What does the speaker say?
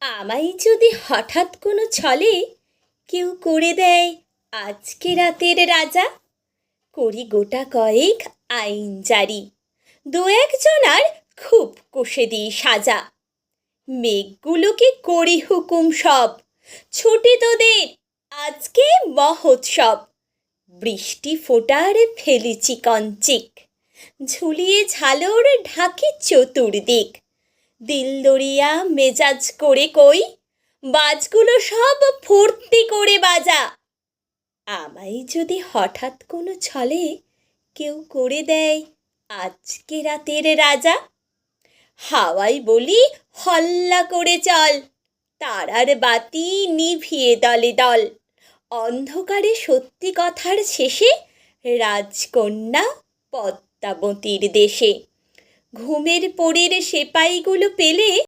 আমায় যদি হঠাৎ কোনো ছলে কেউ করে দেয় আজকে রাতের রাজা, করি গোটা কয়েক আইন জারি, দু একজনার খুব কষে দিই সাজা। মেঘগুলোকে করি হুকুম সব, ছুটি তোদের আজকে মহোৎসব। বৃষ্টি ফোটার ফেলি চিকঞ্চিক, ঝুলিয়ে ঝালর ঢাকি চতুর্দিক। দিলদরিয়া মেজাজ করে কই, বাজগুলো সব ফুর্তি করে বাজা। আমায় যদি হঠাৎ কোনো ছলে কেউ করে দেয় আজকে রাতের রাজা, হাওয়াই বলি হল্লা করে চল, তারার বাতি নিভিয়ে দলে দল। অন্ধকারে সত্যি কথার শেষে রাজকন্যা পদ্মাবতীর দেশে। ঘুমের পরের সেপাইগুলো পেলে